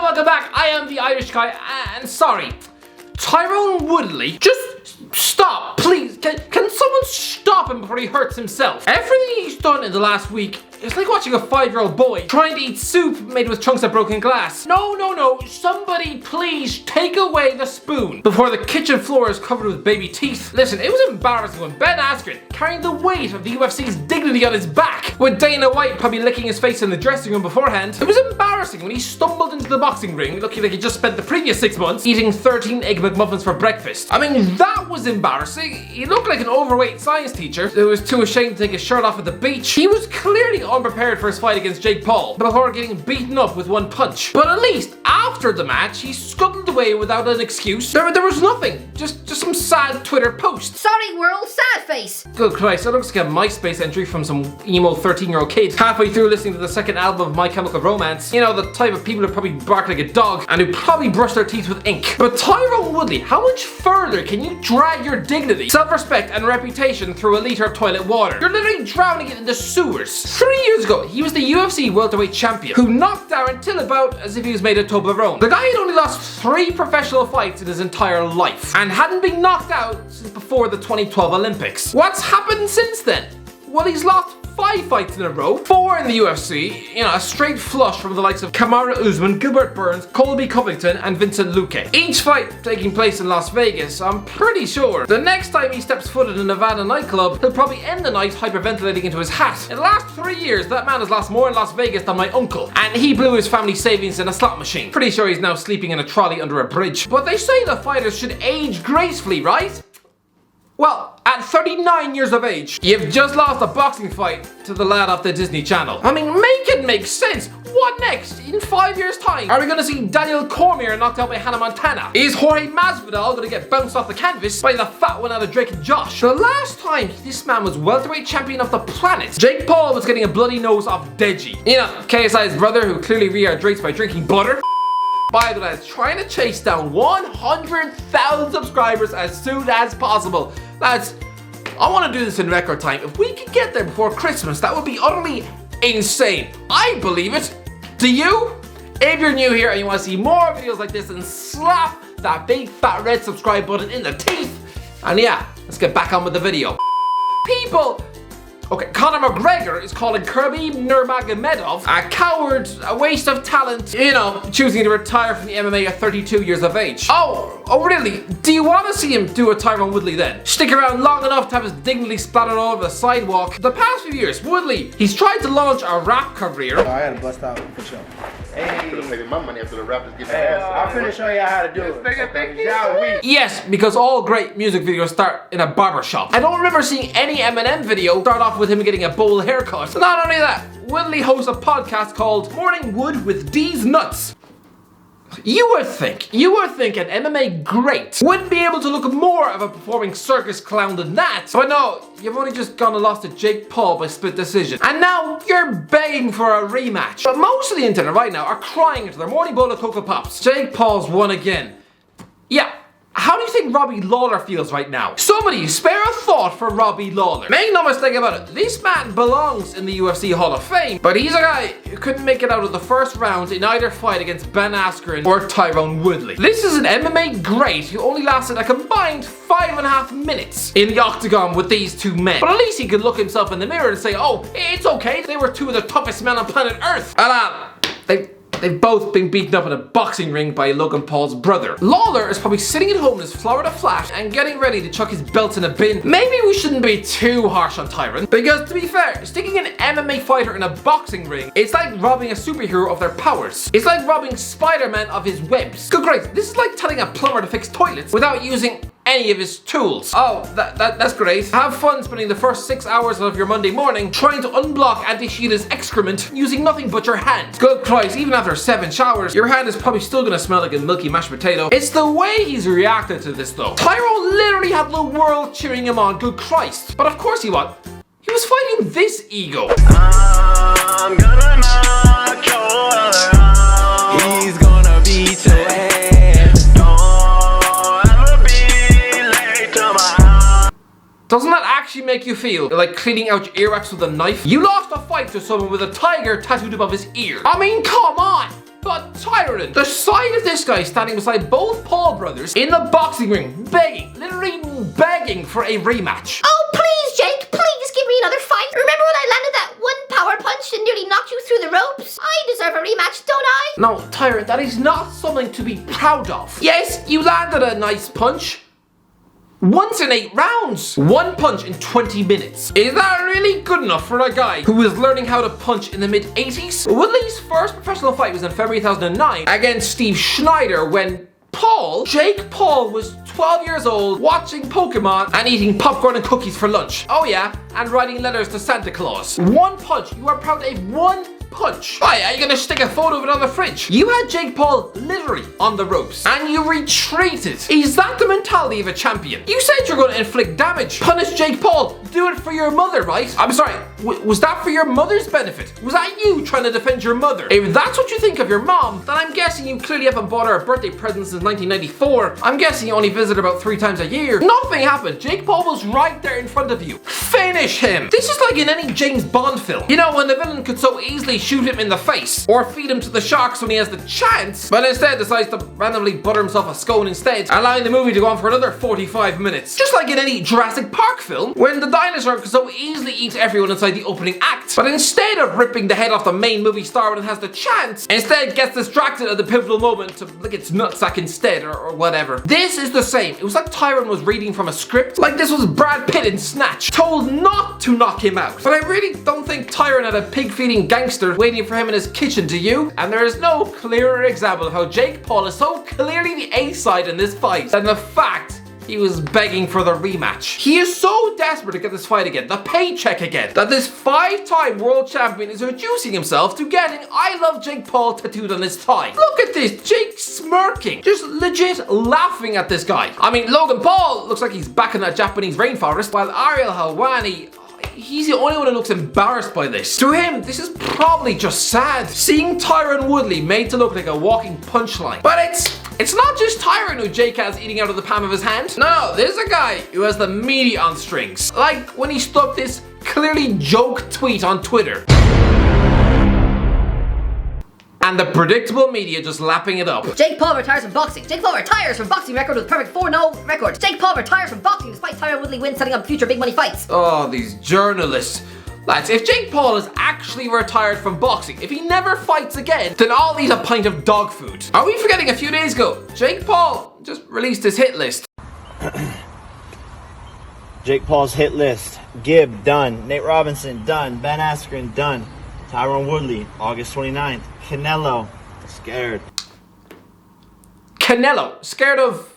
welcome back. I am the Irish guy, and sorry, Tyron Woodley, just stop, please. Can someone stop him before he hurts himself? Everything he's done in the last week is like watching a 5-year-old boy trying to eat soup made with chunks of broken glass. No, somebody please take away the spoon before the kitchen floor is covered with baby teeth. Listen, it was embarrassing when Ben Askren, carrying the weight of the UFC's dignity on his back, with Dana White probably licking his face in the dressing room beforehand. It was embarrassing when he stumbled into the boxing ring looking like he just spent the previous 6 months eating 13 Egg McMuffins for breakfast. I mean, that was embarrassing. He looked like an overweight science teacher who was too ashamed to take his shirt off at the beach. He was clearly unprepared for his fight against Jake Paul before getting beaten up with one punch. But at least after the match, he scuttled away without an excuse. There was nothing. Just some sad Twitter post. Sorry world, sad face. Good Christ, that looks like a MySpace entry from some emo 13-year-old kid halfway through listening to the second album of My Chemical Romance. You know, the type of people who probably bark like a dog and who probably brush their teeth with ink. But Tyron Woodley, how much further can you drag your dignity, self-respect and reputation through a litre of toilet water? You're literally drowning it in the sewers. 3 years ago, he was the UFC welterweight champion who knocked Darren Till about as if he was made of Toblerone. The guy had only lost 3 professional fights in his entire life and hadn't been knocked out since before the 2012 Olympics. What's happened since then? Well, he's lost 5 fights in a row, 4 in the UFC, you know, a straight flush from the likes of Kamaru Usman, Gilbert Burns, Colby Covington and Vincent Luque. Each fight taking place in Las Vegas. I'm pretty sure the next time he steps foot in a Nevada nightclub, he'll probably end the night hyperventilating into his hat. In the last 3 years, that man has lost more in Las Vegas than my uncle, and he blew his family savings in a slot machine. Pretty sure he's now sleeping in a trolley under a bridge. But they say the fighters should age gracefully, right? Well, at 39 years of age, you've just lost a boxing fight to the lad off the Disney Channel. I mean, make it make sense. What next? In 5 years' time, are we gonna see Daniel Cormier knocked out by Hannah Montana? Is Jorge Masvidal gonna get bounced off the canvas by the fat one out of Drake and Josh? The last time this man was welterweight champion of the planet, Jake Paul was getting a bloody nose off Deji. You know, KSI's brother who clearly rehydrates by drinking butter. By the way, is trying to chase down 100,000 subscribers as soon as possible. Lads, I want to do this in record time. If we could get there before Christmas, that would be utterly insane. I believe it. Do you? If you're new here and you want to see more videos like this, then slap that big fat red subscribe button in the teeth. And yeah, let's get back on with the video. People! Okay, Conor McGregor is calling Khabib Nurmagomedov a coward, a waste of talent, you know, choosing to retire from the MMA at 32 years of age. Oh really? Do you want to see him do a Tyron Woodley then? Stick around long enough to have his dignity splattered all over the sidewalk. The past few years, Woodley, he's tried to launch a rap career. I gotta bust out for sure. Hey, could have taken my money after the rappers get their ass. I'm finna show y'all how to do it. Yes, because all great music videos start in a barber shop. I don't remember seeing any Eminem video start off with him getting a bowl haircut. Not only that, Woodley hosts a podcast called Morning Wood with D's Nuts. You would think an MMA great wouldn't be able to look more of a performing circus clown than that. But no, you've only just gone and lost to Jake Paul by split decision. And now you're begging for a rematch. But most of the internet right now are crying into their morning bowl of Cocoa Pops. Jake Paul's won again. Yeah. How do you think Robbie Lawler feels right now? Somebody spare a thought for Robbie Lawler. Make no mistake about it, this man belongs in the UFC Hall of Fame, but he's a guy who couldn't make it out of the first round in either fight against Ben Askren or Tyron Woodley. This is an MMA great who only lasted a combined 5.5 minutes in the octagon with these two men. But at least he could look himself in the mirror and say, oh, it's okay, they were 2 of the toughest men on planet Earth. And they've both been beaten up in a boxing ring by Logan Paul's brother. Lawler is probably sitting at home in his Florida flat and getting ready to chuck his belt in a bin. Maybe we shouldn't be too harsh on Tyron, because to be fair, sticking an MMA fighter in a boxing ring, it's like robbing a superhero of their powers. It's like robbing Spider-Man of his webs. Good grief, this is like telling a plumber to fix toilets without using any of his tools. Oh, that's great. Have fun spending the first 6 hours of your Monday morning trying to unblock Auntie Sheila's excrement using nothing but your hand. Good Christ, even after 7 showers, your hand is probably still gonna smell like a milky mashed potato. It's the way he's reacted to this though. Tyron literally had the world cheering him on, good Christ. But of course he was fighting this ego. I'm gonna knock your other out. He's gonna beat your ass. Doesn't that actually make you feel like cleaning out your earwax with a knife? You lost a fight to someone with a tiger tattooed above his ear. I mean, come on! but Tyron. The sight of this guy standing beside both Paul brothers in the boxing ring, begging, literally begging for a rematch. Oh, please, Jake, please give me another fight. Remember when I landed that one power punch and nearly knocked you through the ropes? I deserve a rematch, don't I? No, Tyron, that is not something to be proud of. Yes, you landed a nice punch. Once in 8 rounds. One punch in 20 minutes. Is that really good enough for a guy who was learning how to punch in the mid-80s? Woodley's first professional fight was in February 2009 against Steve Schneider when Jake Paul was 12 years old, watching Pokemon and eating popcorn and cookies for lunch. Oh yeah, and writing letters to Santa Claus. One punch. You are proud of one punch. Why, are you gonna stick a photo of it on the fridge? You had Jake Paul literally on the ropes and you retreated. Is that the mentality of a champion? You said you're gonna inflict damage. Punish Jake Paul. Do it for your mother, right? I'm sorry, was that for your mother's benefit? Was that you trying to defend your mother? If that's what you think of your mom, then I'm guessing you clearly haven't bought her a birthday present since 1994. I'm guessing you only visit about 3 times a year. Nothing happened. Jake Paul was right there in front of you. Finish him. This is like in any James Bond film. You know, when the villain could so easily shoot him in the face or feed him to the sharks when he has the chance, but instead decides to randomly butter himself a scone instead, allowing the movie to go on for another 45 minutes. Just like in any Jurassic Park film, when the dinosaur could so easily eat everyone inside the opening act, but instead of ripping the head off the main movie star when it has the chance, instead gets distracted at the pivotal moment to lick its nutsack instead or whatever. This is the same. It was like Tyron was reading from a script, like this was Brad Pitt in Snatch, told not to knock him out. But I really don't think Tyron had a pig-feeding gangster waiting for him in his kitchen, do you? And there is no clearer example of how Jake Paul is so clearly the A side in this fight than the fact he was begging for the rematch. He is so desperate to get this fight again, the paycheck again, that this 5-time world champion is reducing himself to getting "I love Jake Paul" tattooed on his thigh. Look at this, Jake smirking, just legit laughing at this guy. I mean, Logan Paul looks like he's back in that Japanese rainforest, while Ariel Helwani, he's the only one who looks embarrassed by this. To him, this is probably just sad. Seeing Tyron Woodley made to look like a walking punchline. But it's not just Tyron who Jake has eating out of the palm of his hand. No, there's a guy who has the media on strings. Like when he stuck this clearly joke tweet on Twitter. And the predictable media just lapping it up. Jake Paul retires from boxing. Jake Paul retires from boxing record with perfect 4-0 record. Jake Paul retires from boxing despite Tyron Woodley win, setting up future big money fights. Oh, these journalists. Lads, if Jake Paul is actually retired from boxing, if he never fights again, then I'll eat a pint of dog food. Are we forgetting a few days ago? Jake Paul just released his hit list. Jake Paul's hit list. Gibb, done. Nate Robinson, done. Ben Askren, done. Tyron Woodley, August 29th. Canelo, scared. Canelo, scared of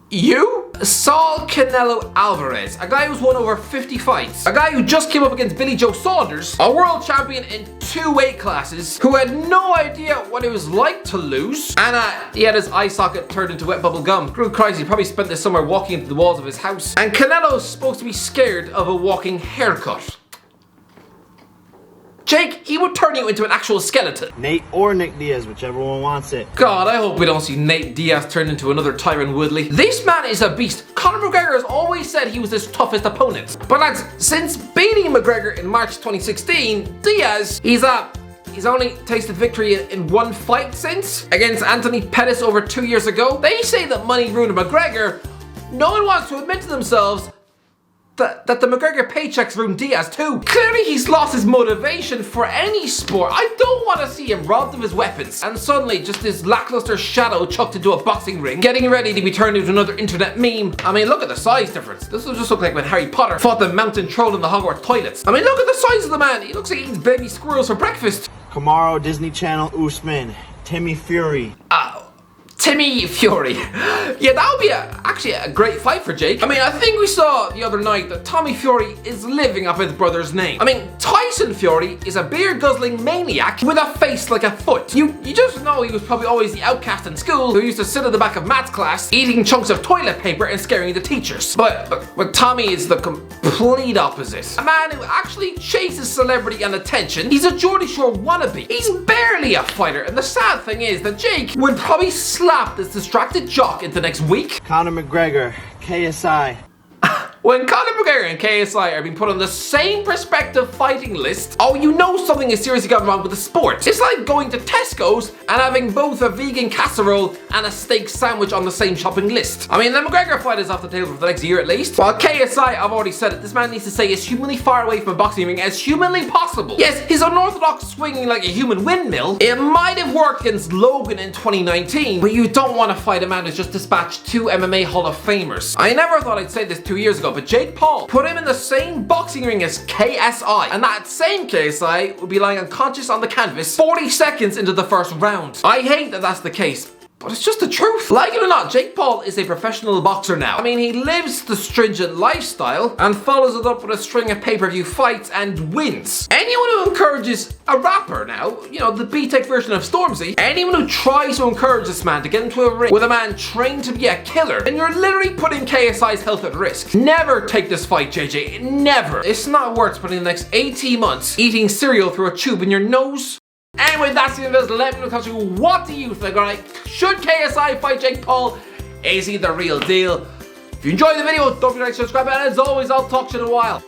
you? Saul Canelo Alvarez, a guy who's won over 50 fights, a guy who just came up against Billy Joe Saunders, a world champion in 2 weight classes, who had no idea what it was like to lose, and he had his eye socket turned into wet bubble gum. Good Christ, he probably spent this summer walking into the walls of his house. And Canelo's supposed to be scared of a walking haircut. Jake, he would turn you into an actual skeleton. Nate or Nick Diaz, whichever one wants it. God, I hope we don't see Nate Diaz turned into another Tyron Woodley. This man is a beast. Conor McGregor has always said he was his toughest opponent. But lads, since beating McGregor in March 2016, Diaz, he's only tasted victory in 1 fight since, against Anthony Pettis over 2 years ago. They say that money ruined McGregor. No one wants to admit to themselves that the McGregor paychecks ruined Diaz too. Clearly he's lost his motivation for any sport. I don't want to see him robbed of his weapons and suddenly just this lackluster shadow chucked into a boxing ring, getting ready to be turned into another internet meme. I mean, look at the size difference. This will just look like when Harry Potter fought the mountain troll in the Hogwarts toilets. I mean, look at the size of the man. He looks like he eats baby squirrels for breakfast. Kamaru, Disney Channel, Usman, Timmy Fury. Timmy Fury. Yeah, that would be actually a great fight for Jake. I mean, I think we saw the other night that Tommy Fury is living off his brother's name. I mean, Tyson Fury is a beer-guzzling maniac with a face like a foot. You just know he was probably always the outcast in school who used to sit at the back of maths class eating chunks of toilet paper and scaring the teachers. But Tommy is the complete opposite. A man who actually chases celebrity and attention. He's a Geordie Shore wannabe. He's barely a fighter, and the sad thing is that Jake would probably slap this distracted jock into next week. Conor McGregor, KSI. When Conor McGregor Barbarian and KSI are being put on the same prospective fighting list, oh, you know something is seriously gone wrong with the sport. It's like going to Tesco's and having both a vegan casserole and a steak sandwich on the same shopping list. I mean, the McGregor fight is off the table for the next year at least. While KSI, I've already said it, this man needs to stay as humanly far away from a boxing ring as humanly possible. Yes, his unorthodox swinging like a human windmill, it might have worked against Logan in 2019, but you don't want to fight a man who's just dispatched 2 MMA Hall of Famers. I never thought I'd say this 2 years ago, but Jake Paul put him in the same boxing ring as KSI, and that same KSI would be lying unconscious on the canvas 40 seconds into the first round. I hate that that's the case, but it's just the truth. Like it or not, Jake Paul is a professional boxer now. I mean, he lives the stringent lifestyle and follows it up with a string of pay-per-view fights and wins. Anyone who encourages a rapper now, you know, the B-Tech version of Stormzy, anyone who tries to encourage this man to get into a ring with a man trained to be a killer, and you're literally putting KSI's health at risk. Never take this fight, JJ. Never. It's not worth spending the next 18 months eating cereal through a tube in your nose. Anyway, that's the end of this. Let me know what do you think, alright? Should KSI fight Jake Paul? Is he the real deal? If you enjoyed the video, don't forget to subscribe, and as always, I'll talk to you in a while.